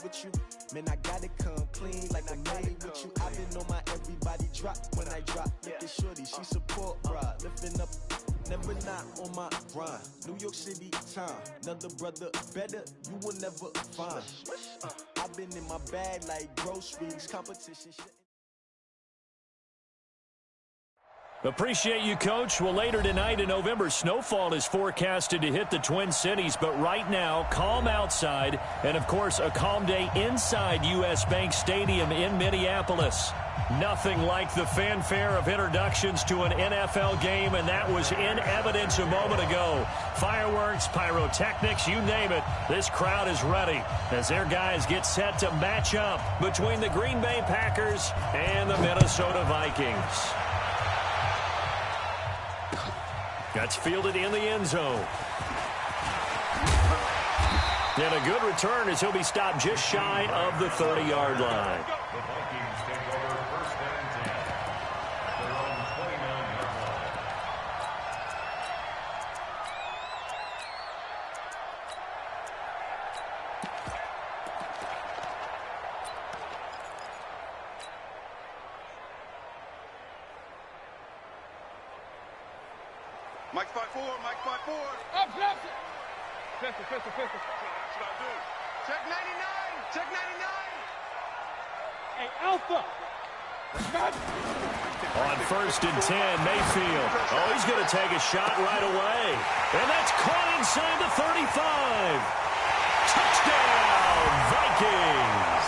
with you. Man, I gotta come clean like I'm made with you. I've been on my everybody drop when I drop. Look at shorty, she support ride. Lifting up, never not on my grind. New York City time, another brother better, you will never find. I've been in my bag like groceries, competition shit. Appreciate you, Coach. Well, later tonight in November, snowfall is forecasted to hit the Twin Cities, but right now, calm outside, and of course, a calm day inside U.S. Bank Stadium in Minneapolis. Nothing like the fanfare of introductions to an NFL game, and that was in evidence a moment ago. Fireworks, pyrotechnics, you name it, this crowd is ready as their guys get set to match up between the Green Bay Packers and the Minnesota Vikings. That's fielded in the end zone. And a good return as he'll be stopped just shy of the 30-yard line. The Vikings take over first and 10 at their own 29-yard line. Mike 5-4, Mike 5-4. Up, up. Pistol. That's what I do. Check 99, check 99. Hey, Alpha. On first and 10, Mayfield. Oh, he's going to take a shot right away. And that's caught inside the 35. Touchdown, Vikings.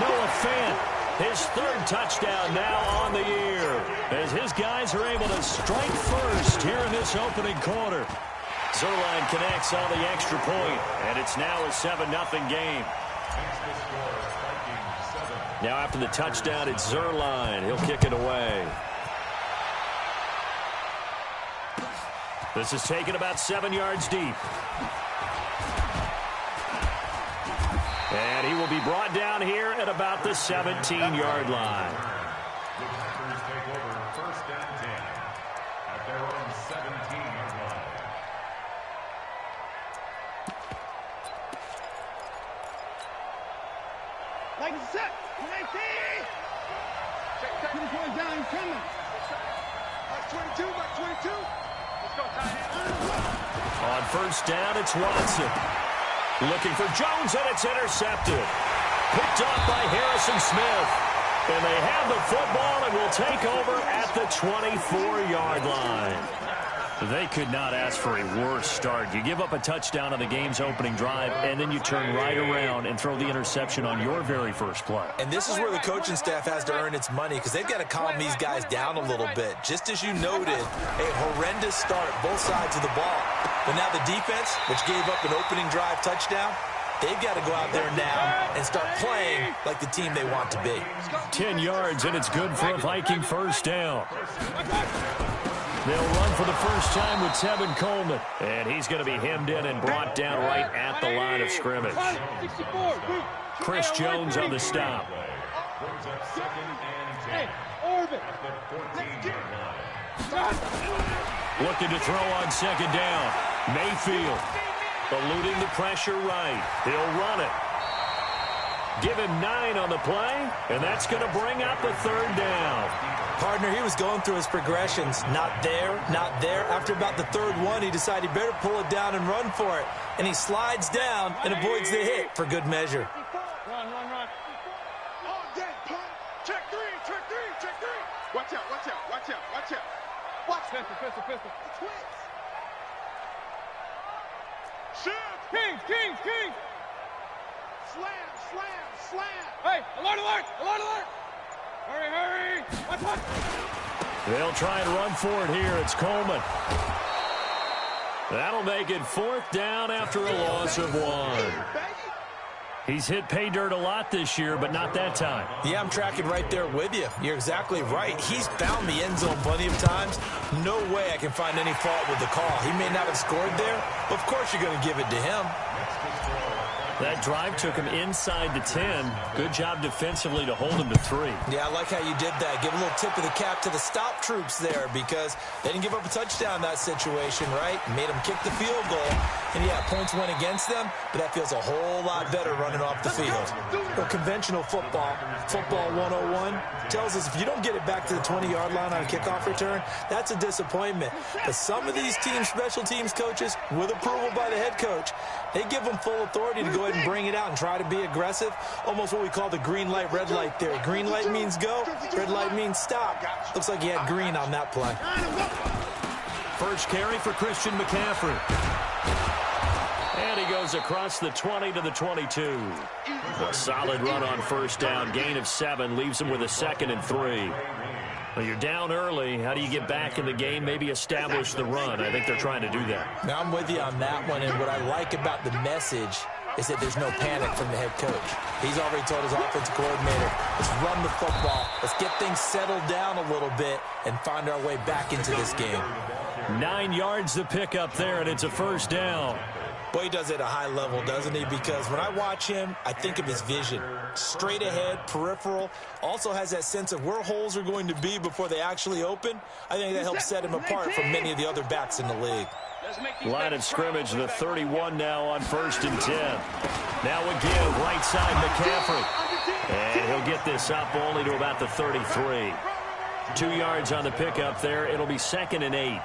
Noah Fant. His third touchdown now on the year as his guys are able to strike first here in this opening quarter. Zerline connects on the extra point, and it's now a 7-0 game. Now after the touchdown, it's Zerline. He'll kick it away. This is taken about 7 yards deep. And he will be brought down here at about the 17-yard line. The Packers take over first and 10 at their own 17-yard line. Like a set. 19. Check. He's going down, he's coming. Mike 22, Mike 22. Let's go, tight end. On first down, it's Watson. Looking for Jones, and it's intercepted. Picked off by Harrison Smith. And they have the football and will take over at the 24-yard line. They could not ask for a worse start. You give up a touchdown on the game's opening drive, and then you turn right around and throw the interception on your very first play. And this is where the coaching staff has to earn its money because they've got to calm these guys down a little bit. Just as you noted, a horrendous start both sides of the ball. But now the defense, which gave up an opening drive touchdown, they've got to go out there now and start playing like the team they want to be. 10 yards, and it's good for a Viking first down. They'll run for the first time with Tevin Coleman. And he's going to be hemmed in and brought down right at the line of scrimmage. Chris Jones on the stop. Brings up second and 10 at the 14-yard line. Looking to throw on second down. Mayfield eluding the pressure right. He'll run it. Give him 9 on the play, and that's going to bring up a third down. Partner, he was going through his progressions. Not there, not there. After about the third one, he decided he better pull it down and run for it. And he slides down and avoids the hit for good measure. Run. Oh, dead punt. Check three. Watch out. Pistol. Twins. Shoot. King. Slam. Hey, alert. Hurry. Watch. They'll try and run for it here. It's Coleman. That'll make it fourth down after a loss of 1. He's hit pay dirt a lot this year, but not that time. Yeah, I'm tracking right there with you. You're exactly right. He's found the end zone plenty of times. No way I can find any fault with the call. He may not have scored there, but of course you're going to give it to him. That drive took him inside the 10. Good job defensively to hold him to 3. Yeah, I like how you did that. Give a little tip of the cap to the stop troops there because they didn't give up a touchdown in that situation, right? Made him kick the field goal. And yeah, points went against them, but that feels a whole lot better running off the field. Well, conventional football 101, tells us if you don't get it back to the 20-yard line on a kickoff return, that's a disappointment. But some of these teams, special teams coaches, with approval by the head coach, they give them full authority to go ahead and bring it out and try to be aggressive, almost what we call the green light, red light theory. Green light means go, red light means stop. Looks like he had green on that play. First carry for Christian McCaffrey. And he goes across the 20 to the 22. A solid run on first down. Gain of 7 leaves him with a 2nd and 3. Well, you're down early. How do you get back in the game? Maybe establish the run. I think they're trying to do that. Now, I'm with you on that one. And what I like about the message is that there's no panic from the head coach. He's already told his offensive coordinator, let's run the football. Let's get things settled down a little bit and find our way back into this game. 9 yards to pick up there, and it's a first down. Boy, he does it at a high level, doesn't he? Because when I watch him, I think of his vision. Straight ahead, peripheral. Also has that sense of where holes are going to be before they actually open. I think that helps set him apart from many of the other backs in the league. Line of scrimmage, the 31 now on 1st and 10. Now again, right side McCaffrey. And he'll get this up only to about the 33. 2 yards on the pickup there. It'll be 2nd and 8.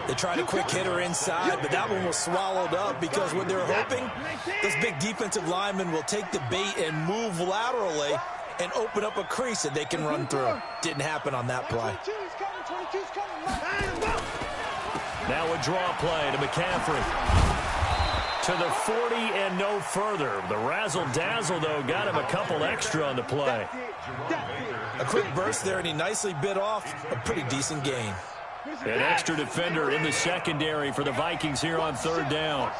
They tried a quick hitter inside, but that one was swallowed up because what they're hoping, those big defensive linemen will take the bait and move laterally and open up a crease that they can run through. Didn't happen on that play. Now a draw play to McCaffrey. To the 40 and no further. The razzle-dazzle, though, got him a couple extra on the play. A quick burst there, and he nicely bit off a pretty decent gain. An extra defender in the secondary for the Vikings here on 3rd down.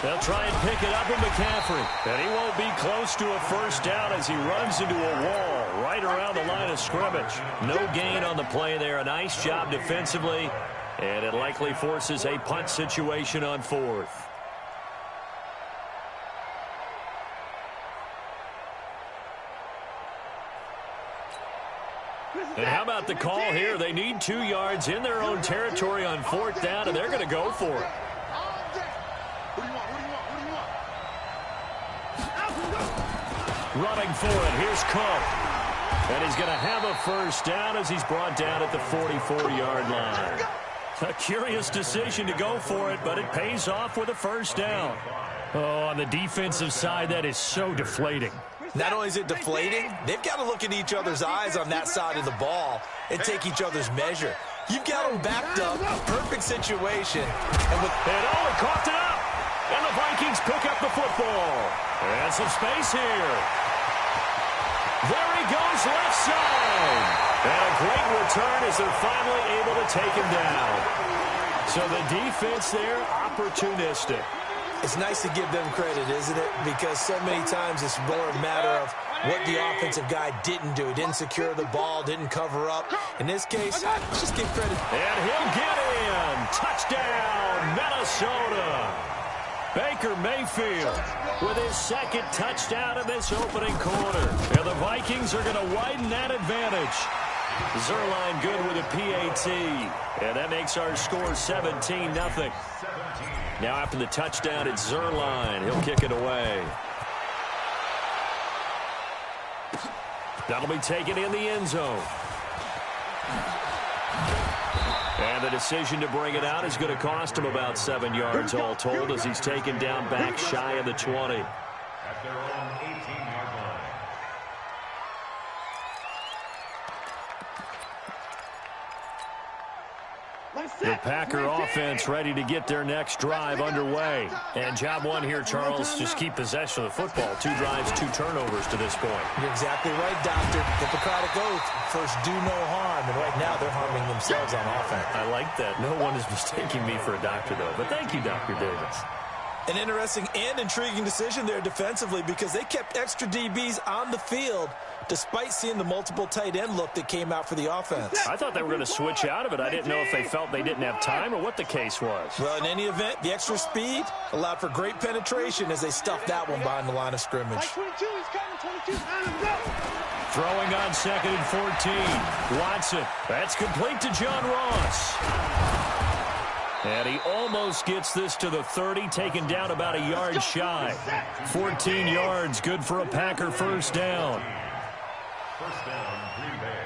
They'll try and pick it up with McCaffrey. And he won't be close to a first down as he runs into a wall right around the line of scrimmage. No gain on the play there. A nice job defensively. And it likely forces a punt situation on 4th. And how about the call here? They need 2 yards in their own territory on 4th down, and they're going to go for it. Running for it. Here's Cook. And he's going to have a first down as he's brought down at the 44-yard line. A curious decision to go for it, but it pays off with a first down. Oh, on the defensive side, that is so deflating. Not only is it deflating, they've got to look at each other's eyes on that side of the ball and take each other's measure. You've got them backed up, perfect situation. And he coughed it up. And the Vikings pick up the football. And some space here. There he goes left side. And a great return as they're finally able to take him down. So the defense there, opportunistic. It's nice to give them credit, isn't it? Because so many times it's more a matter of what the offensive guy didn't do. He didn't secure the ball, didn't cover up. In this case, just give credit. And he'll get in. Touchdown, Minnesota. Baker Mayfield with his 2nd touchdown in this opening quarter. And the Vikings are going to widen that advantage. Zerline good with a PAT. And that makes our score 17-0. Now after the touchdown, it's Zerline. He'll kick it away. That'll be taken in the end zone. And the decision to bring it out is going to cost him about 7 yards all told as he's taken down back shy of the 20. At their own 18-yard line. The Packer offense ready to get their next drive underway. And job one here, Charles, just keep possession of the football. 2 drives, 2 turnovers to this point. You're exactly right, Doctor. Hippocratic oath. First, do no harm. And right now, they're harming themselves on offense. I like that. No one is mistaking me for a doctor, though. But thank you, Dr. Davis. An interesting and intriguing decision there defensively because they kept extra DBs on the field despite seeing the multiple tight end look that came out for the offense. I thought they were going to switch out of it. I didn't know if they felt they didn't have time or what the case was. Well, in any event, the extra speed allowed for great penetration as they stuffed that one behind the line of scrimmage. 22, he's coming, 22. Throwing on 2nd and 14. Watson. That's complete to John Ross. And he almost gets this to the 30, taken down about a yard shy. 14 yards, good for a Packer first down. First down, Green Bay.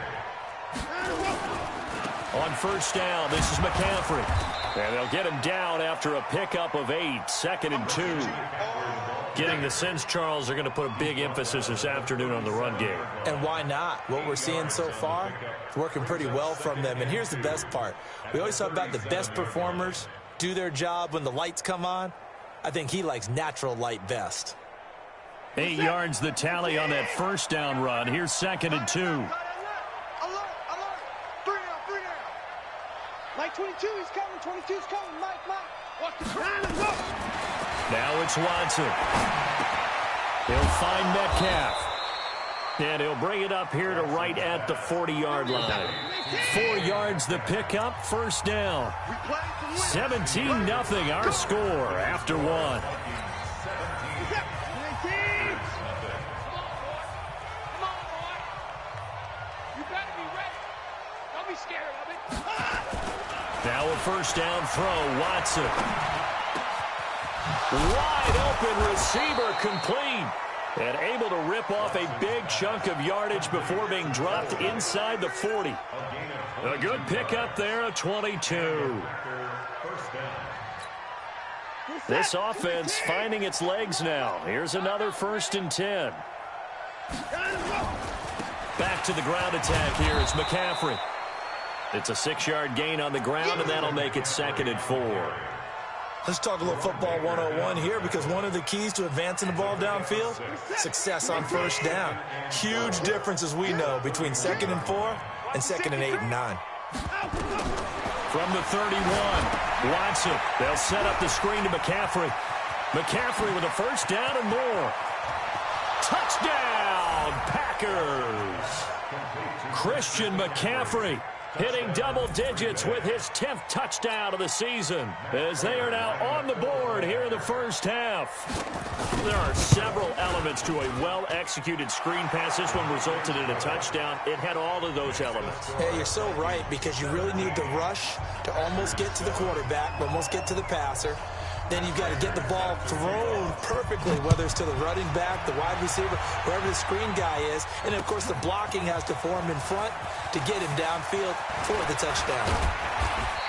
On first down, this is McCaffrey. And they'll get him down after a pickup of 8, 2nd and 2. Getting the sense, Charles, they're going to put a big emphasis this afternoon on the run game. And why not? What we're seeing so far, it's working pretty well from them. And here's the best part. We always talk about the best performers do their job when the lights come on. I think he likes natural light best. 8 yards the tally on that first down run. Here's 2nd and 2. Alert! 3 down, 3 down. Mike 22 is coming, 22's coming. Mike. Watch the ground, let's go. Now it's Watson. He'll find Metcalf. And he'll bring it up here to right at the 40-yard line. 4 yards the pickup, first down. 17-0 our score after 1. Now a first down throw, Watson. Wide open receiver complete. And able to rip off a big chunk of yardage before being dropped inside the 40. A good pickup there, a 22. This offense finding its legs now. Here's another 1st and 10. Back to the ground attack here. It's McCaffrey. It's a 6-yard gain on the ground, and that'll make it 2nd and 4. Let's talk a little football 101 here, because one of the keys to advancing the ball downfield, success on first down. Huge difference, as we know, between 2nd and 4 and 2nd and 8 and 9. From the 31, Watson. They'll set up the screen to McCaffrey. McCaffrey with a first down and more. Touchdown, Packers! Christian McCaffrey hitting double digits with his 10th touchdown of the season, as they are now on the board here in the first half. There are several elements to a well-executed screen pass. This one resulted in a touchdown. It had all of those elements. Hey, you're so right, because you really need to rush to almost get to the quarterback, almost get to the passer. Then you've got to get the ball thrown perfectly, whether it's to the running back, the wide receiver, wherever the screen guy is. And, of course, the blocking has to form in front to get him downfield for the touchdown.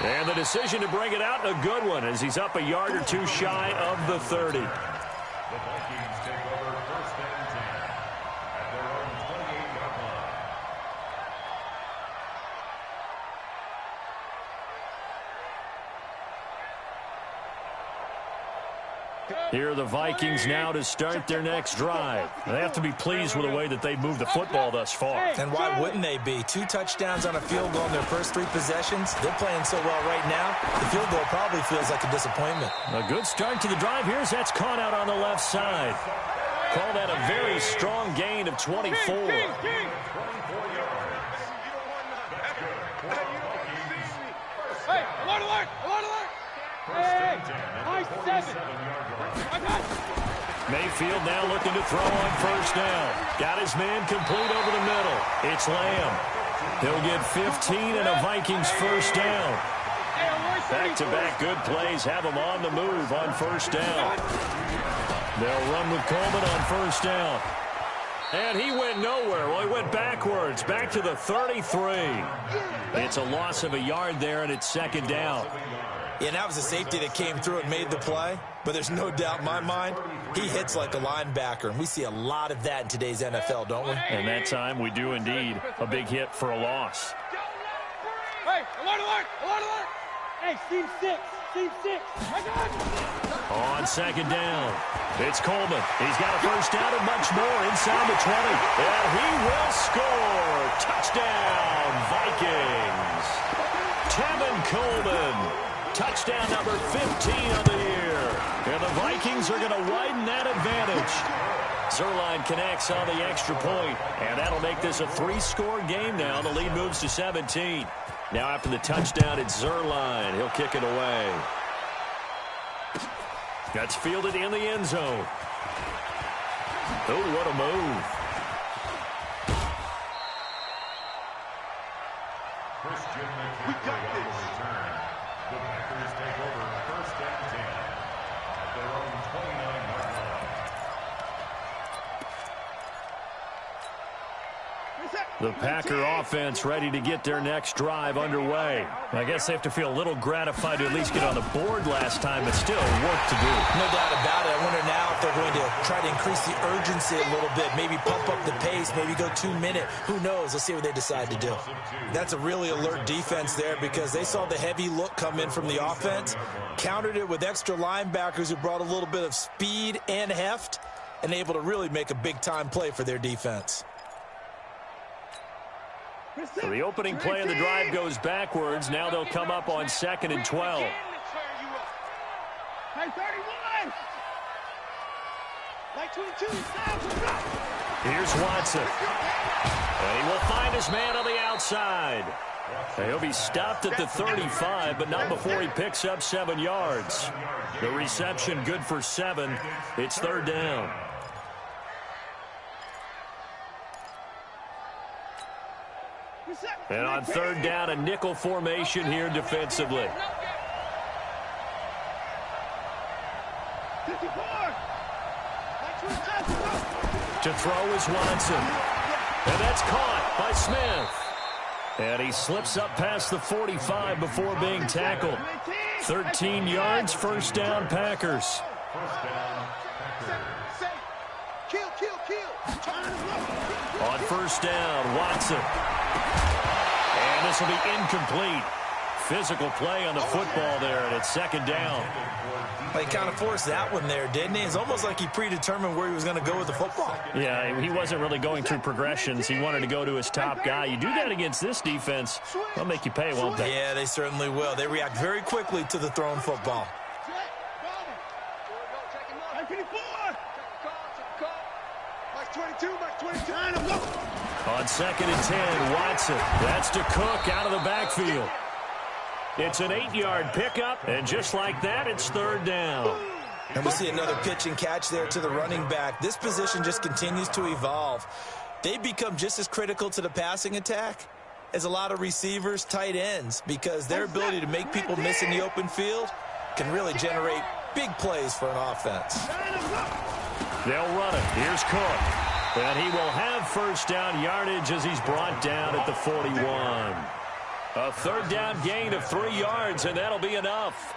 And the decision to bring it out, a good one, as he's up a yard or two shy of the 30. The Vikings take over 1st and 10 at their own 28-yard line. Here are the Vikings now to start their next drive. They have to be pleased with the way that they've moved the football thus far. And why wouldn't they be? 2 touchdowns on a field goal in their first 3 possessions. They're playing so well right now, the field goal probably feels like a disappointment. A good start to the drive. Here's that's caught out on the left side. Call that a very strong gain of 24. Hey, alert, alert, alert, alert! Hey, high 7. I got it. Mayfield now looking to throw on first down. Got his man complete over the middle. It's Lamb. He'll get 15 and a Vikings first down. Back-to-back good plays have him on the move on first down. They'll run with Coleman on first down. And he went nowhere. Well, he went backwards, back to the 33. It's a loss of a yard there, and it's 2nd down. Yeah, that was a safety that came through and made the play. But there's no doubt in my mind, he hits like a linebacker. And we see a lot of that in today's NFL, don't we? And that time we do indeed. A big hit for a loss. Hey, alert, alert, alert, alert! Hey, Team 6, Team 6. I got it. On 2nd down, it's Coleman. He's got a first down and much more inside the 20. And he will score. Touchdown, Vikings. Tevin Coleman. Touchdown number 15 of the year. And the Vikings are going to widen that advantage. Zerline connects on the extra point, and that'll make this a 3-score game now. The lead moves to 17. Now after the touchdown, it's Zerline. He'll kick it away. That's fielded in the end zone. Oh, what a move. We got this. The Packers take over first and 10 at their own 29-yard line. The Packer offense ready to get their next drive underway. I guess they have to feel a little gratified to at least get on the board last time, but still work to do. No doubt about it. I wonder now if they're going to try to increase the urgency a little bit, maybe pump up the pace, maybe go 2 minute. Who knows? Let's see what they decide to do. That's a really alert defense there because they saw the heavy look come in from the offense, countered it with extra linebackers who brought a little bit of speed and heft, and able to really make a big-time play for their defense. So the opening play of the drive goes backwards. Now they'll come up on 2nd and 12. Hey, 31! Like 22, Here's Watson. And he will find his man on the outside. He'll be stopped at the 35, but not before he picks up 7 yards. The reception good for 7. It's 3rd down. And on 3rd down, a nickel formation here defensively. 54! To throw is Watson. And that's caught by Smith. And he slips up past the 45 before being tackled. 13 yards, 1st down, Packers. On 1st down, Watson. And this will be incomplete. Physical play on the football there, and it's 2nd down. He kind of forced that one there, didn't he? It's almost like he predetermined where he was going to go with the football. Yeah, he wasn't really going through progressions. He wanted to go to his top guy. You do that against this defense, they'll make you pay, won't they? Yeah, they certainly will. They react very quickly to the thrown football. On 2nd and 10, Watson. That's to Cook out of the backfield. It's an 8-yard pickup, and just like that, it's 3rd down. And we see another pitch and catch there to the running back. This position just continues to evolve. They become just as critical to the passing attack as a lot of receivers, tight ends, because their ability to make people miss in the open field can really generate big plays for an offense. They'll run it. Here's Cook. And he will have 1st down yardage as he's brought down at the 41. A 3rd down gain of 3 yards, and that'll be enough.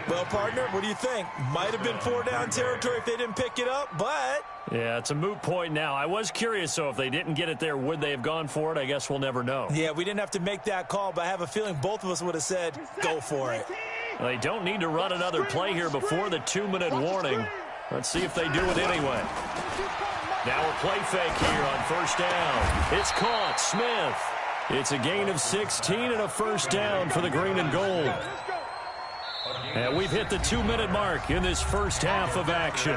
Well, partner, what do you think? Might have been 4-down territory if they didn't pick it up, but... Yeah, it's a moot point now. I was curious, so if they didn't get it there, would they have gone for it? I guess we'll never know. Yeah, we didn't have to make that call, but I have a feeling both of us would have said, go for it. They don't need to run another play here before the 2-minute warning. Let's see if they do it anyway. Now a play fake here on 1st down. It's caught. Smith. It's a gain of 16 and a 1st down for the green and gold. And we've hit the 2-minute mark in this first half of action.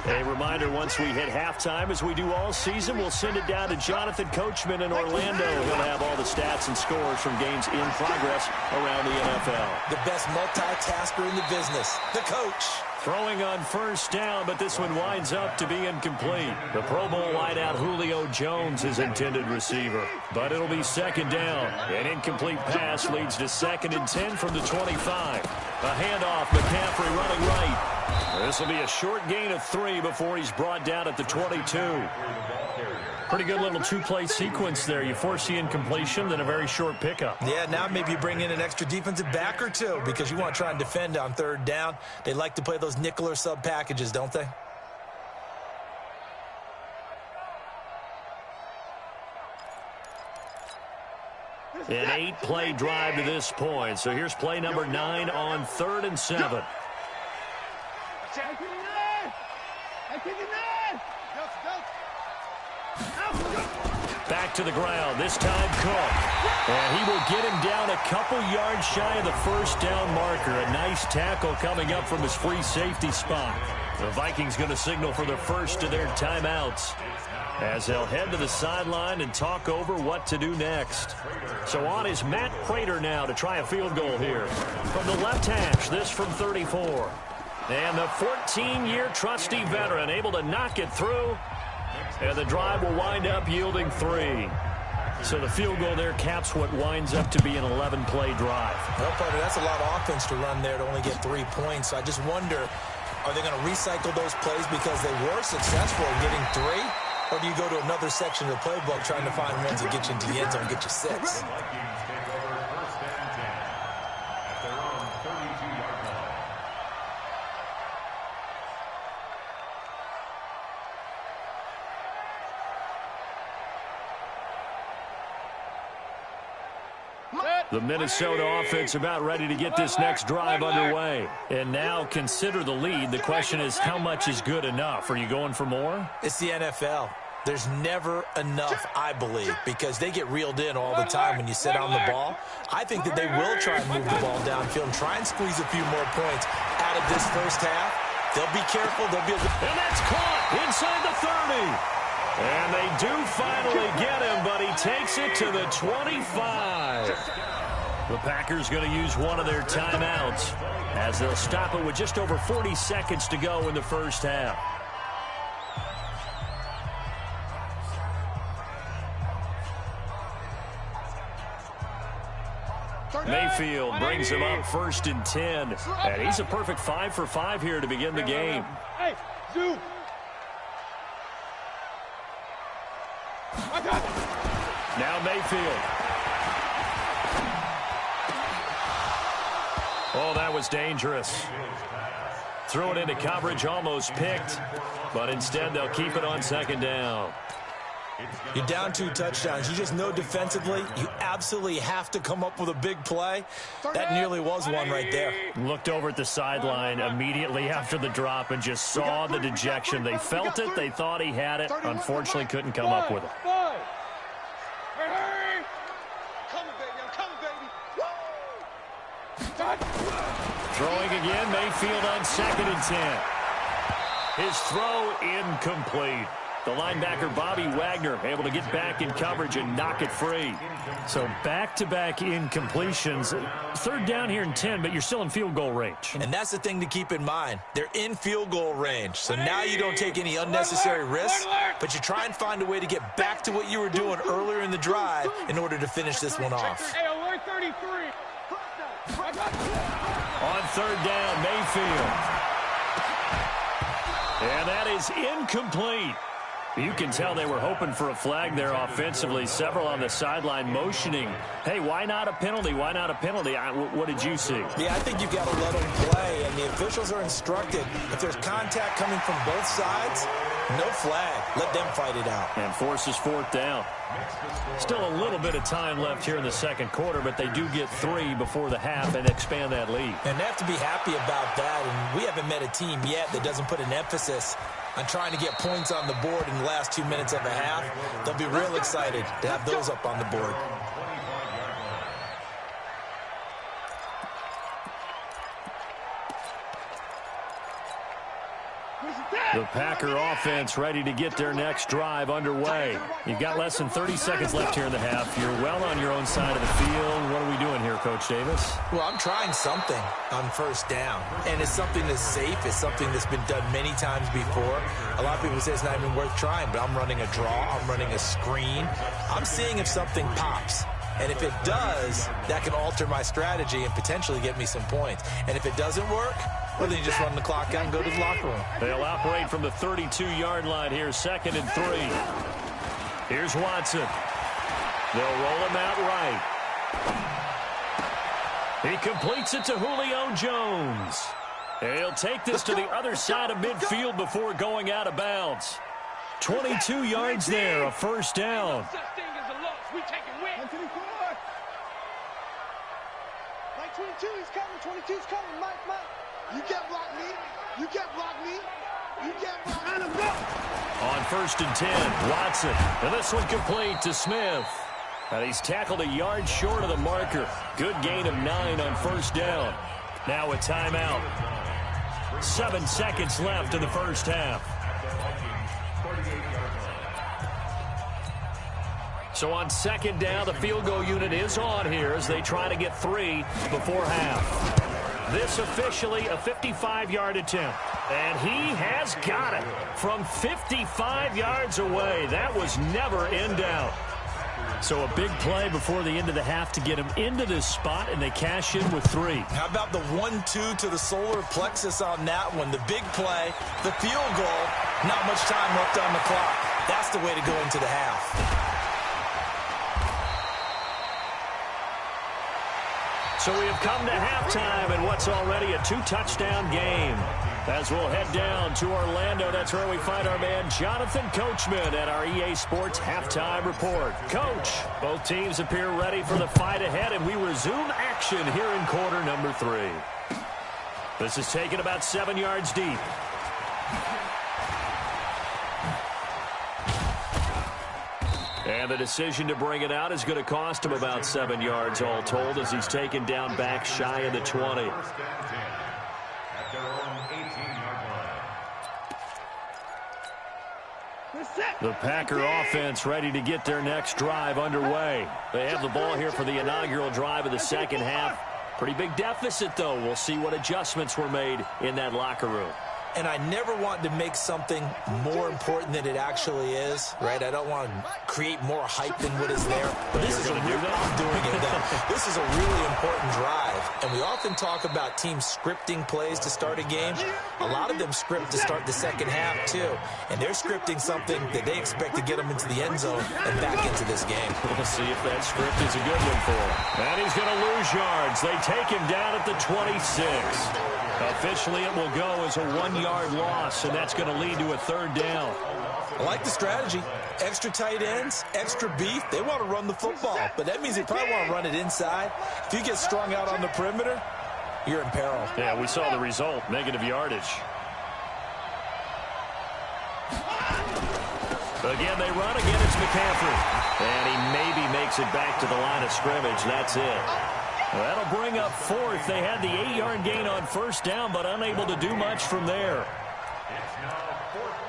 A reminder, once we hit halftime, as we do all season, we'll send it down to Jonathan Coachman in Orlando. He'll have all the stats and scores from games in progress around the NFL. The best multitasker in the business, the coach. Throwing on 1st down, but this one winds up to be incomplete. The Pro Bowl wideout Julio Jones is intended receiver, but it'll be 2nd down. An incomplete pass leads to 2nd and 10 from the 25. A handoff, McCaffrey running right. This will be a short gain of 3 before he's brought down at the 22. Pretty good little 2-play sequence there. You force the incompletion, then a very short pickup. Yeah, now maybe you bring in an extra defensive back or two because you want to try and defend on 3rd down. They like to play those nickel or sub packages, don't they? An 8-play drive to this point. So here's play number 9 on 3rd and 7. Back to the ground, this time Cook. And he will get him down a couple yards shy of the 1st down marker. A nice tackle coming up from his free safety spot. The Vikings going to signal for the first of their timeouts as they'll head to the sideline and talk over what to do next. So on is Matt Prater now to try a field goal here. From the left hash, this from 34. And the 14-year trusty veteran able to knock it through. And the drive will wind up yielding 3. So the field goal there caps what winds up to be an 11-play drive. Well, partner, that's a lot of offense to run there to only get 3 points. So I just wonder, are they going to recycle those plays because they were successful in getting 3? Or do you go to another section of the playbook trying to find ones that get you into the end zone and get you 6? The Minnesota offense about ready to get this next drive underway. And now consider the lead. The question is, how much is good enough? Are you going for more? It's the NFL. There's never enough, I believe, because they get reeled in all the time when you sit on the ball. I think that they will try and move the ball downfield and try and squeeze a few more points out of this first half. They'll be careful. They'll be able to... And that's caught inside the 30. And they do finally get him, but he takes it to the 25. The Packers going to use one of their timeouts as they'll stop it with just over 40 seconds to go in the first half. Mayfield brings him up 1st and 10. And he's a perfect 5 for 5 here to begin the game. Hey, Zoo. Now Mayfield. Oh, that was dangerous. Throw it into coverage, almost picked. But instead, they'll keep it on 2nd down. You're down 2 touchdowns. You just know defensively you absolutely have to come up with a big play. That nearly was one right there. Looked over at the sideline immediately after the drop and just saw the dejection. They felt it. They thought he had it. Unfortunately, couldn't come up with it. Hey! Coming, baby. I'm coming, baby. Throwing again, Mayfield on 2nd and 10. His throw incomplete. The linebacker, Bobby Wagner, able to get back in coverage and knock it free. So back-to-back incompletions. 3rd down here and 10, but you're still in field goal range. And that's the thing to keep in mind. They're in field goal range. So now you don't take any unnecessary risks, but you try and find a way to get back to what you were doing earlier in the drive in order to finish this one off. Hey, alert 33. On 3rd down, Mayfield. And that is incomplete. You can tell they were hoping for a flag there offensively. Several on the sideline motioning. Hey, why not a penalty? Why not a penalty? What did you see? Yeah, I think you've got to let them play, and the officials are instructed. If there's contact coming from both sides, no flag. Let them fight it out. And forces 4th down. Still a little bit of time left here in the 2nd quarter, but they do get 3 before the half and expand that lead. And they have to be happy about that, and we haven't met a team yet that doesn't put an emphasis on trying to get points on the board in the last 2 minutes of a half. They'll be real excited to have those up on the board. The Packer offense ready to get their next drive underway. You've got less than 30 seconds left here in the half. You're well on your own side of the field. What are we doing here, Coach Davis? Well, I'm trying something on 1st down, and it's something that's safe. It's something that's been done many times before. A lot of people say it's not even worth trying, but I'm running a draw. I'm running a screen. I'm seeing if something pops. And if it does, that can alter my strategy and potentially get me some points. And if it doesn't work, well, then you just run the clock out and go to the locker room. They'll operate from the 32-yard line here, 2nd and 3. Here's Watson. They'll roll him out right. He completes it to Julio Jones. And he'll take this to the other side of midfield before going out of bounds. 22 yards there, a 1st down. We take it win. 22, he's coming. 22's coming. Mike. You can't block me. You can't block me. You can't block me. On 1st and 10, Watson. And this one complete to Smith. And he's tackled a yard short of the marker. Good gain of 9 on 1st down. Now a timeout. 7 seconds left in the first half. So on 2nd down, the field goal unit is on here as they try to get 3 before half. This officially a 55-yard attempt. And he has got it from 55 yards away. That was never in doubt. So a big play before the end of the half to get him into this spot, and they cash in with 3. How about the 1-2 to the solar plexus on that one? The big play, the field goal, not much time left on the clock. That's the way to go into the half. So we have come to halftime in what's already a 2-touchdown game. As we'll head down to Orlando, that's where we find our man Jonathan Coachman at our EA Sports Halftime Report. Coach, both teams appear ready for the fight ahead, and we resume action here in quarter number 3. This is taken about 7 yards deep. And the decision to bring it out is going to cost him about 7 yards all told as he's taken down back shy of the 20. At their own 18-yard line. The Packer offense ready to get their next drive underway. They have the ball here for the inaugural drive of the second half. Pretty big deficit, though. We'll see what adjustments were made in that locker room. And I never want to make something more important than it actually is, right? I don't want to create more hype than what is there. But this is a real, I'm doing it though. This is a really important drive. And we often talk about teams scripting plays to start a game. A lot of them script to start the second half too. And they're scripting something that they expect to get them into the end zone and back into this game. We'll see if that script is a good one for him. And he's going to lose yards. They take him down at the 26. Officially, it will go as a 1-yard loss, and that's going to lead to a 3rd down. I like the strategy. Extra tight ends, extra beef. They want to run the football, but that means they probably want to run it inside. If you get strung out on the perimeter, you're in peril. Yeah, we saw the result, negative yardage. Again, they run. Again, it's McCaffrey. And he maybe makes it back to the line of scrimmage. That's it. Well, that'll bring up 4th. They had the 8-yard gain on 1st down, but unable to do much from there. It's now 4th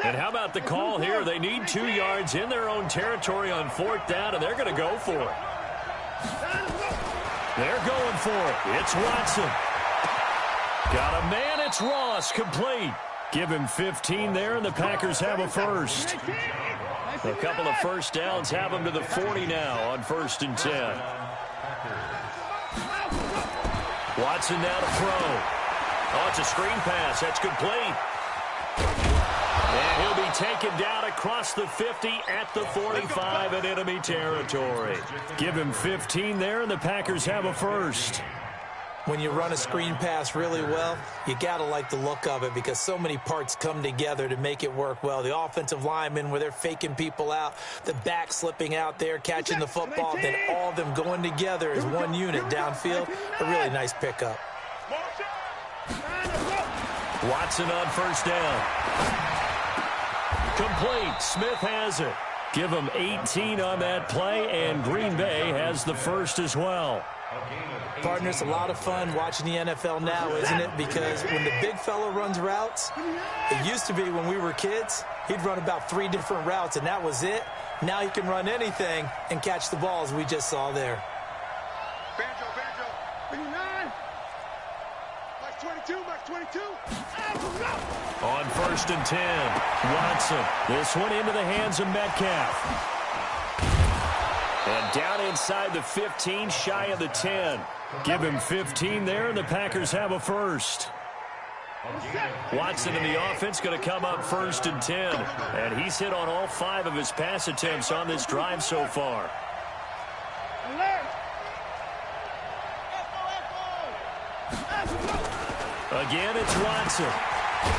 down. And how about the call here? They need 2 yards in their own territory on 4th down, and they're going to go for it. They're going for it. It's Watson. Got a man. It's Ross. Complete. Give him 15 there, and the Packers have a 1st. A couple of 1st downs have them to the 40 now on 1st and 10. Watson now to throw. Oh, it's a screen pass. That's complete. And he'll be taken down across the 50 at the 45 in enemy territory. Give him 15 there, and the Packers have a 1st. When you run a screen pass really well, you got to like the look of it because so many parts come together to make it work well. The offensive linemen where they're faking people out, the back slipping out there, catching the football, then all of them going together as one unit downfield. A really nice pickup. Watson on 1st down. Complete. Smith has it. Give him 18 on that play, and Green Bay has the 1st as well. Partners, a lot of fun watching the NFL now, isn't it? Because when the big fella runs routes, it used to be when we were kids, he'd run about 3 different routes, and that was it. Now he can run anything and catch the ball, as we just saw there. Banjo, 29. Max 22, Max 22. On 1st and 10, Watson. This one into the hands of Metcalf. And down inside the 15, shy of the 10. Give him 15 there, and the Packers have a 1st. Watson in the offense going to come up 1st and 10. And he's hit on all 5 of his pass attempts on this drive so far. Again, it's Watson.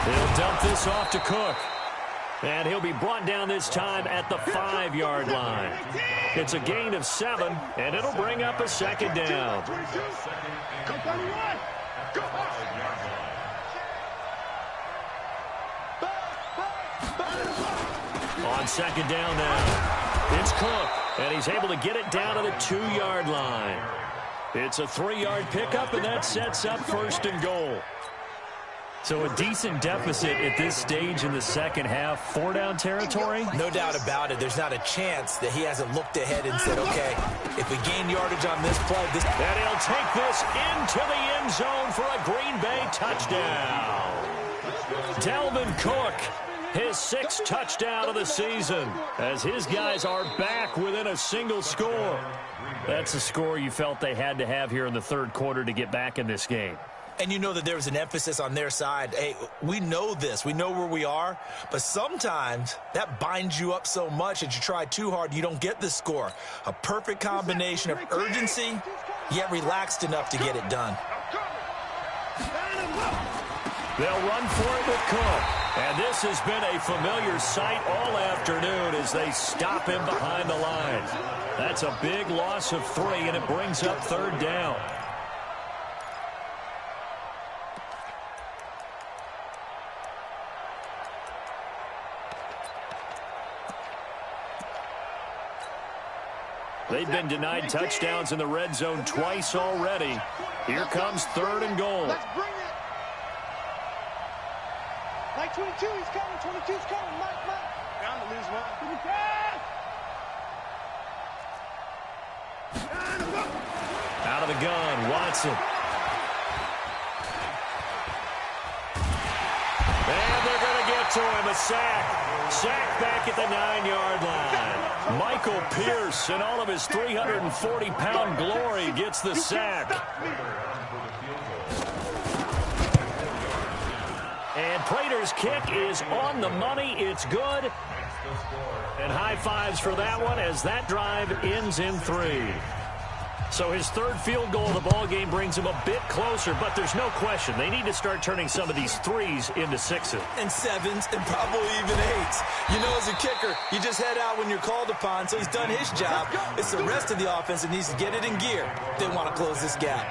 He'll dump this off to Cook. And he'll be brought down this time at the 5-yard line. It's a gain of 7, and it'll bring up a 2nd down. On 2nd down now, it's Cook, and he's able to get it down to the 2-yard line. It's a 3-yard pickup, and that sets up 1st and goal. So a decent deficit at this stage in the second half. 4-down territory? No doubt about it. There's not a chance that he hasn't looked ahead and said, okay, if we gain yardage on this play, this... And he'll take this into the end zone for a Green Bay touchdown. Dalvin Cook, his 6th touchdown of the season, as his guys are back within a single score. That's a score you felt they had to have here in the third quarter to get back in this game. And you know that there was an emphasis on their side. Hey, we know this. We know where we are. But sometimes that binds you up so much that you try too hard, you don't get the score. A perfect combination of urgency, yet relaxed enough to get it done. They'll run for it with Cook. And this has been a familiar sight all afternoon as they stop him behind the line. That's a big loss of 3, and it brings up 3rd down. They've been denied touchdowns in the red zone twice already. Here comes 3rd and goal. Let's bring it. Like 22, he's coming. 22's coming. Mike. Down to lose one. Out of the gun, Watson. And they're going to get to him, a sack. Sack back at the 9-yard line. Michael Pierce, in all of his 340-pound glory, gets the sack. And Prater's kick is on the money. It's good. And high fives for that one as that drive ends in 3. So his 3rd field goal of the ball game brings him a bit closer, but there's no question they need to start turning some of these 3s into 6s. And 7s and probably even 8s. You know, as a kicker, you just head out when you're called upon, so he's done his job. It's the rest of the offense that needs to get it in gear if they want to close this gap.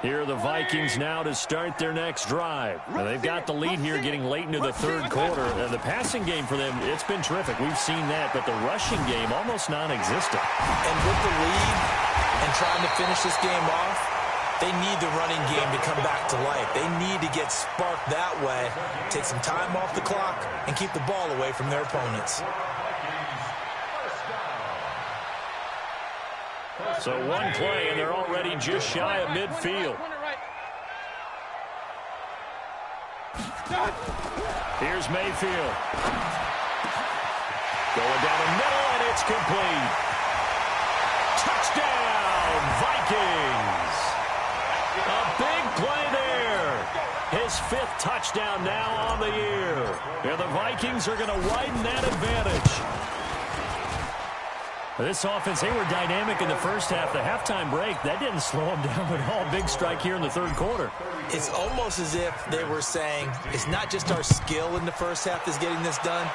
Here are the Vikings now to start their next drive. Now, they've got the lead here getting late into the 3rd quarter. The passing game for them, it's been terrific. We've seen that, but the rushing game almost non-existent. And with the lead and trying to finish this game off, they need the running game to come back to life. They need to get sparked that way, take some time off the clock, and keep the ball away from their opponents. So one play, and they're already just shy of midfield. Here's Mayfield. Going down the middle, and it's complete. Touchdown, Vikings. A big play there. His 5th touchdown now on the year. And the Vikings are going to widen that advantage. This offense, they were dynamic in the first half. The halftime break, that didn't slow them down at all. Big strike here in the 3rd quarter. It's almost as if they were saying, it's not just our skill in the first half that's getting this done,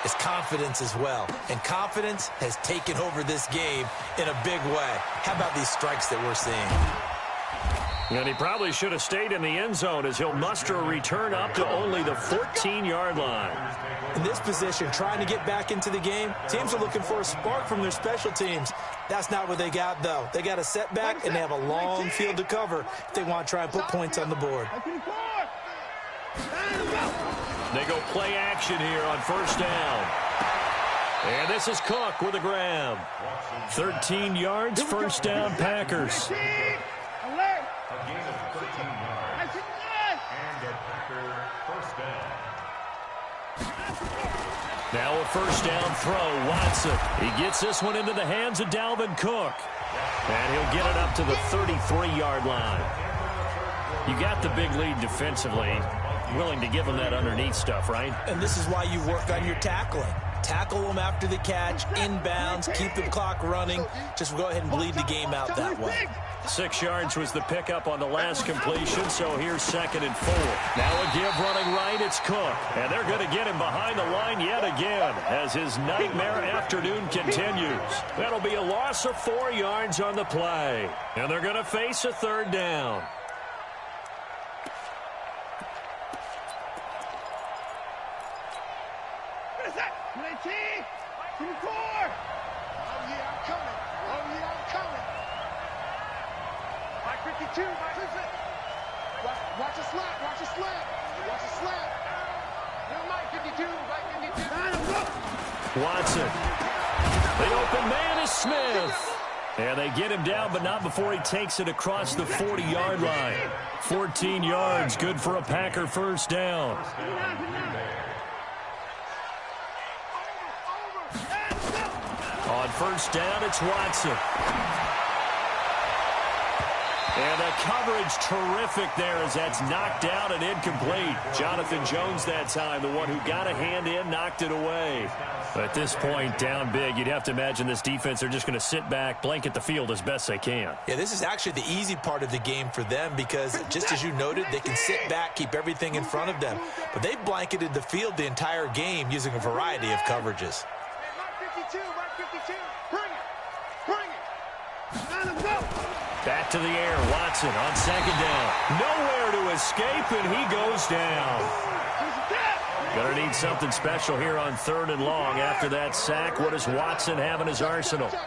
it's confidence as well. And confidence has taken over this game in a big way. How about these strikes that we're seeing? And he probably should have stayed in the end zone as he'll muster a return up to only the 14-yard line. In this position, trying to get back into the game, teams are looking for a spark from their special teams. That's not what they got, though. They got a setback, and they have a long field to cover if they want to try and put points on the board. They go play action here on 1st down. And this is Cook with a grab. 13 yards, 1st down, Packers. A gain of 13 yards. And a Packer 1st down. Now a 1st down throw, Watson. He gets this one into the hands of Dalvin Cook. And he'll get it up to the 33-yard line. You got the big lead defensively. Willing to give him that underneath stuff, right? And this is why you work on your tackling. Tackle them after the catch, inbounds, keep the clock running. Just go ahead and bleed the game out that way. 6 yards was the pickup on the last completion, so here's 2nd and 4. Now a give running right, it's Cook. And they're going to get him behind the line yet again as his nightmare afternoon continues. That'll be a loss of 4 yards on the play. And they're going to face a 3rd down. coming. Oh, yeah, I'm coming. Mike 52, Mike 52. Watch a slap, watch a slap. Watch a slap. No, Mike 52, Mike 52. Watson. The open man is Smith. And they get him down, but not before he takes it across the 40-yard line. 14 yards, good for a Packer first down. On first down, it's Watson. And the coverage terrific there as that's knocked down and incomplete. Jonathan Jones that time, the one who got a hand in, knocked it away. At this point, down big, you'd have to imagine this defense are just going to sit back, blanket the field as best they can. Yeah, this is actually the easy part of the game for them because, just as you noted, they can sit back, keep everything in front of them. But they've blanketed the field the entire game using a variety of coverages. Mike 52, Mike 52. Bring it. Bring it. Let him go. Back to the air, Watson on second down. Nowhere to escape, and he goes down. Gonna need something special here on 3rd and long. After that sack, what does Watson have in his arsenal? Check.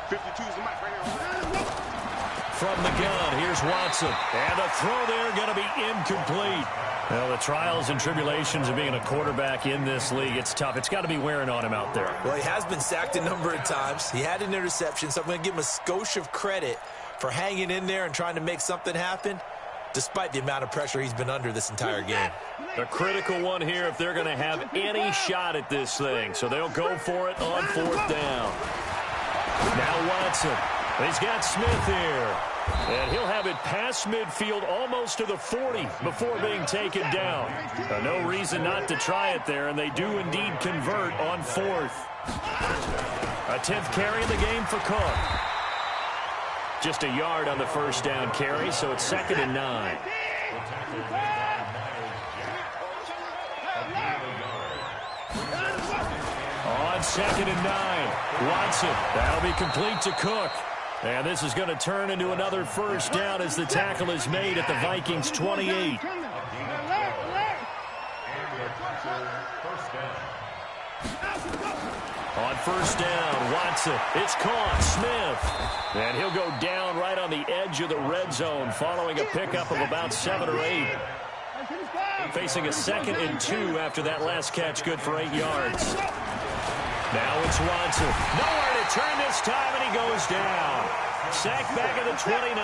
52's the Mike right here. From the gun, here's Watson. And the throw there going to be incomplete. Well, the trials and tribulations of being a quarterback in this league, it's tough. It's got to be wearing on him out there. Well, he has been sacked a number of times. He had an interception, so I'm going to give him a skosh of credit for hanging in there and trying to make something happen, despite the amount of pressure he's been under this entire game. A critical one here if they're going to have any shot at this thing. So they'll go for it on 4th down. Now Watson. He's got Smith here. And he'll have it past midfield almost to the 40 before being taken down. No reason not to try it there, and they do indeed convert on 4th. A 10th carry in the game for Cook. Just a yard on the first down carry, so it's 2nd and 9. On 2nd and 9, Watson. That'll be complete to Cook. And this is going to turn into another first down as the tackle is made at the Vikings' 28. On first down, Watson. It's caught. Smith. And he'll go down right on the edge of the red zone following a pickup of about 7 or 8. Facing a 2nd and 2 after that last catch, good for 8 yards. Now it's Watson. Nowhere to turn this time, and he goes down. Sacked back at the 29.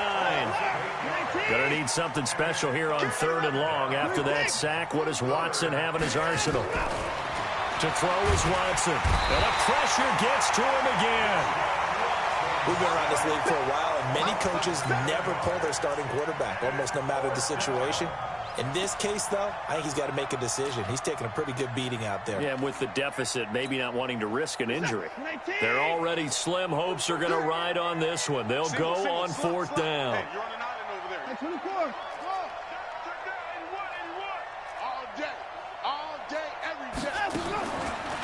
Gonna need something special here on 3rd and long. After that sack, what does Watson have in his arsenal? To throw is Watson. And the pressure gets to him again. We've been around this league for a while, and many coaches never pull their starting quarterback, almost no matter the situation. In this case, though, I think he's got to make a decision. He's taking a pretty good beating out there. Yeah, and with the deficit, maybe not wanting to risk an injury. They're already slim hopes are going to ride on this one. They'll go on 4th down. Hey, you're on an island over there. 24. All day, every day.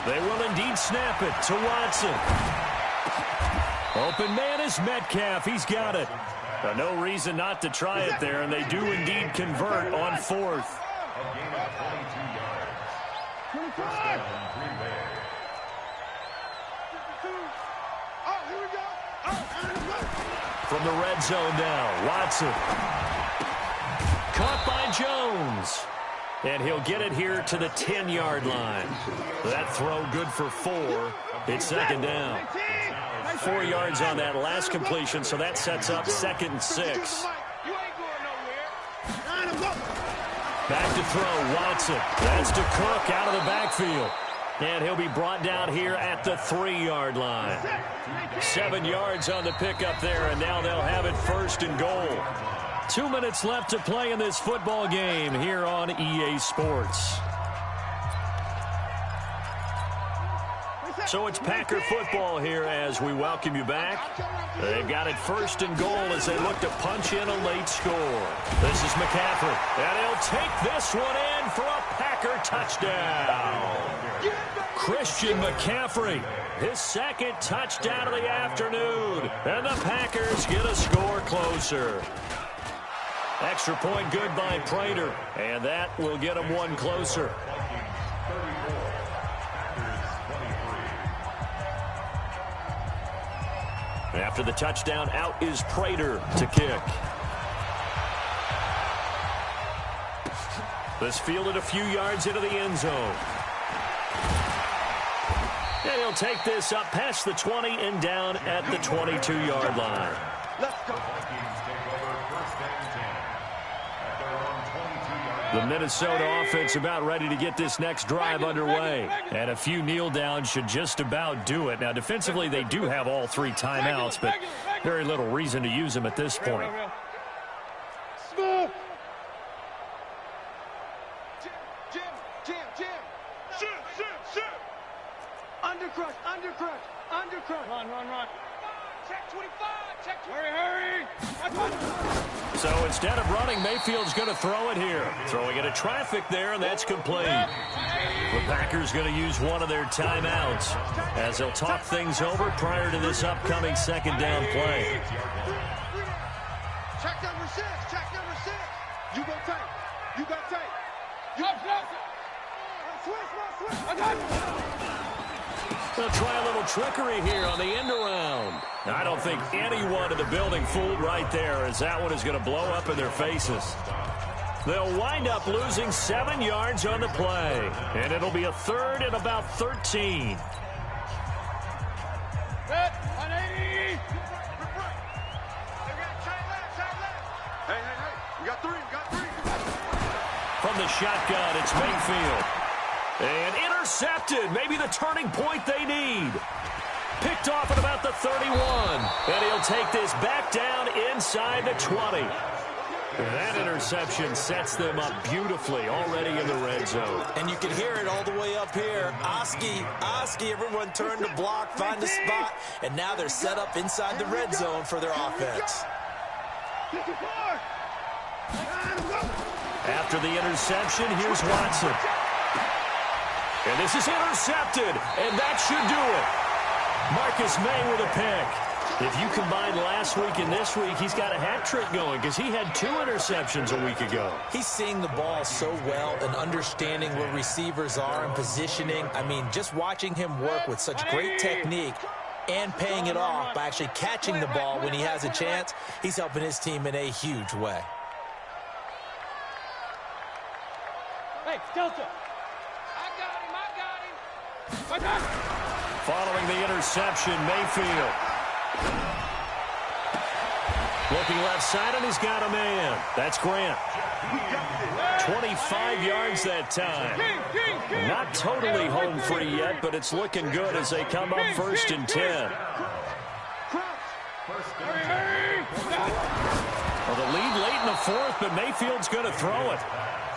They will indeed snap it to Watson. Open man is Metcalf. He's got it. No reason not to try it there, and they do indeed convert on 4th. From the red zone now, Watson. Caught by Jones. And he'll get it here to the 10-yard line. That throw good for 4. It's 2nd down. 4 yards on that last completion, so that sets up 2nd and 6. Back to throw, Watson. That's to Cook out of the backfield. And he'll be brought down here at the 3-yard line. 7 yards on the pickup there, and now they'll have it 1st and goal. 2 minutes left to play in this football game here on EA Sports. So it's Packer football here as we welcome you back. They've got it 1st and goal as they look to punch in a late score. This is McCaffrey, and he'll take this one in for a Packer touchdown. Christian McCaffrey, his 2nd touchdown of the afternoon, and the Packers get a score closer. Extra point good by Prater, and that will get them one closer. After the touchdown, out is Prater to kick. This fielded a few yards into the end zone. And he'll take this up past the 20 and down at the 22-yard line. Let's go. The Minnesota offense about ready to get this next drive underway. And a few kneel downs should just about do it. Now, defensively, they do have all 3 timeouts, but very little reason to use them at this point. Smooth. Jim. Shoot. Undercrush. Run. Check 25. Hurry. So instead of running, Mayfield's going to throw it here. Throwing it at traffic there, and that's complete. The Packers going to use one of their timeouts as they'll talk things over prior to this upcoming second down play. Check number 6. You got tight. Switch. They'll try a little trickery here on the end around. I don't think anyone in the building fooled right there, as that one is going to blow up in their faces. They'll wind up losing 7 yards on the play, and it'll be a 3rd and about 13. Set. 180. Hey. We got 3. From the shotgun, it's Mayfield. And intercepted, maybe the turning point they need. Picked off at about the 31. And he'll take this back down inside the 20. That interception sets them up beautifully already in the red zone. And you can hear it all the way up here. Oski, everyone turned to block, find a spot, and now they're set up inside the red zone for their offense. After the interception, here's Watson. And this is intercepted, and that should do it. Marcus May with a pick. If you combine last week and this week, he's got a hat trick going because he had 2 interceptions a week ago. He's seeing the ball so well and understanding where receivers are and positioning. I mean, just watching him work with such great technique and paying it off by actually catching the ball when he has a chance, he's helping his team in a huge way. Hey, Delta. I got him. Following the interception, Mayfield. Looking left side, and he's got a man. That's Grant. 25 yards that time. Not totally home free yet, but it's looking good as they come up 1st and 10. Well, the lead late in the 4th, but Mayfield's going to throw it.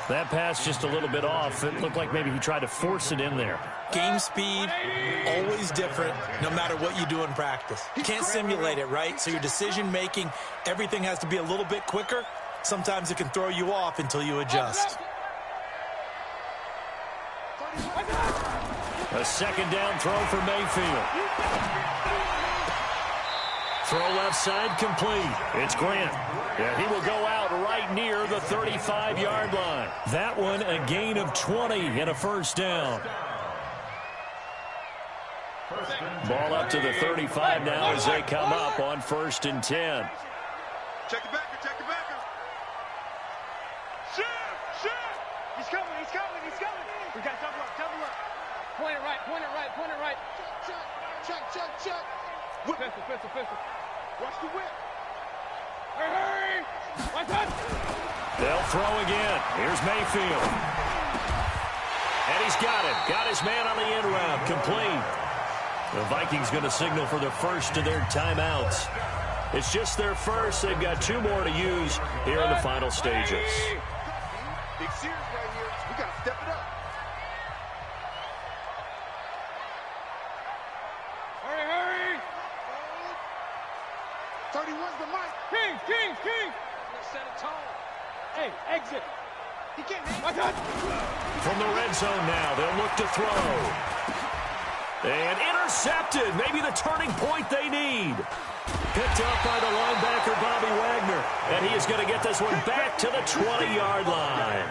That pass just a little bit off. It looked like maybe he tried to force it in there. Game speed, always different, no matter what you do in practice. You can't simulate it, right? So your decision-making, everything has to be a little bit quicker. Sometimes it can throw you off until you adjust. A second down throw for Mayfield. Throw left side complete. It's Grant. Yeah, he will go out right near the 35-yard line. That one a gain of 20 and a 1st down. Ball up to the 35 now as they come up on 1st and 10. Check the backer. Shoot. He's coming. We got double up. Point it right. Check. Whip. Pistol. Watch the whip. Hurry. Watch that. They'll throw again. Here's Mayfield. And he's got it. Got his man on the end route. Complete. The Vikings going to signal for the first of their timeouts. It's just their first. They've got 2 more to use here in the final stages. Big series right here. We got to step it up. Hurry. 31's the mic. King. Let's set a tone. Hey, exit. He can't From the red zone now, they'll look to throw. And intercepted. Maybe the turning point they need. Picked up by the linebacker, Bobby Wagner. And he is going to get this one back to the 20-yard line.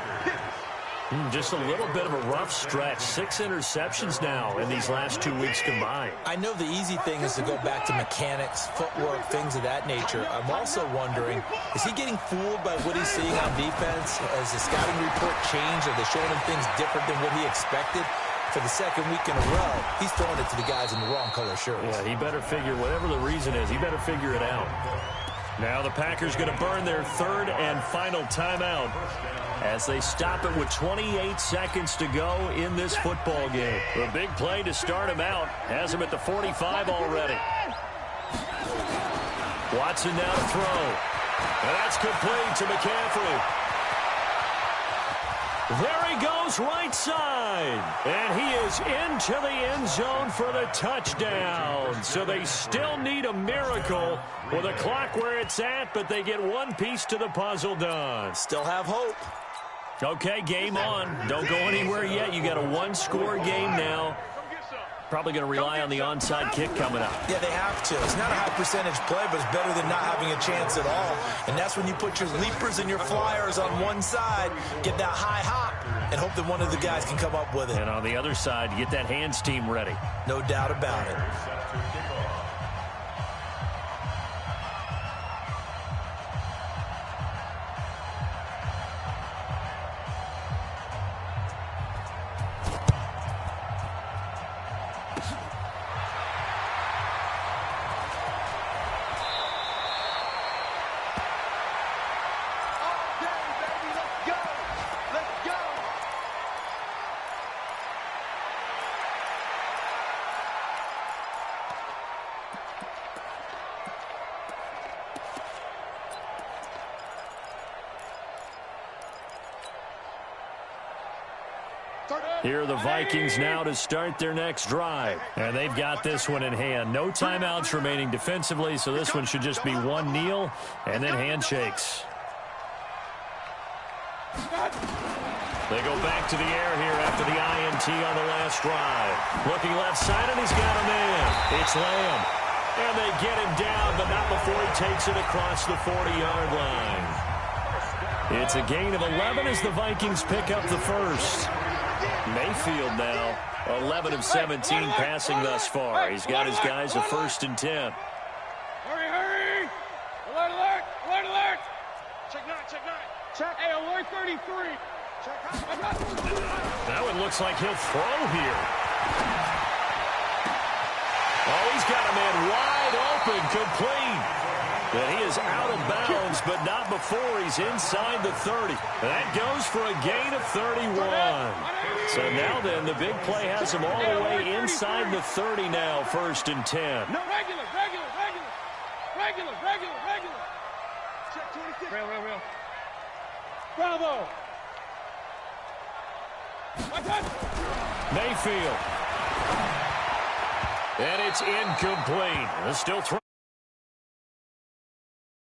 Just a little bit of a rough stretch. 6 interceptions now in these last 2 weeks combined. I know the easy thing is to go back to mechanics, footwork, things of that nature. I'm also wondering, is he getting fooled by what he's seeing on defense? Has the scouting report changed? Are they showing him things different than what he expected? For the second week in a row, he's throwing it to the guys in the wrong color shirts. Yeah, he better figure, whatever the reason is, he better figure it out. Now the Packers going to burn their 3rd and final timeout as they stop it with 28 seconds to go in this football game. The big play to start him out has him at the 45 already. Watson now to throw. And that's complete to McCaffrey. There he goes, right side. And he is into the end zone for the touchdown. So they still need a miracle with a clock where it's at, but they get one piece to the puzzle done. Still have hope. Okay, game on. Don't go anywhere yet. You got a one-score game now. Probably going to rely on the onside kick coming up. Yeah, they have to. It's not a high percentage play, but it's better than not having a chance at all. And that's when you put your leapers and your flyers on one side, get that high hop, and hope that one of the guys can come up with it. And on the other side, you get that hands team ready. No doubt about it. Here are the Vikings now to start their next drive. And they've got this one in hand. No timeouts remaining defensively, so this one should just be one kneel and then handshakes. They go back to the air here after the INT on the last drive. Looking left side, and he's got a man. It's Lamb. And they get him down, but not before he takes it across the 40-yard line. It's a gain of 11 as the Vikings pick up the first. Mayfield now, 11 of 17 passing thus far. He's got his guys a 1st and 10. Hurry, hurry! Alert, alert! Alert, alert! Check 9, check 9. Check. Hey, alert 33. Check. That one looks like he'll throw here. Oh, he's got a man wide open, complete. And he is out of bounds, but not before he's inside the 30. That goes for a gain of 31. So now then, the big play has him all the way inside the 30 now, 1st and 10. No, regular. Check 26. Real. Bravo. Mayfield. And it's incomplete. Still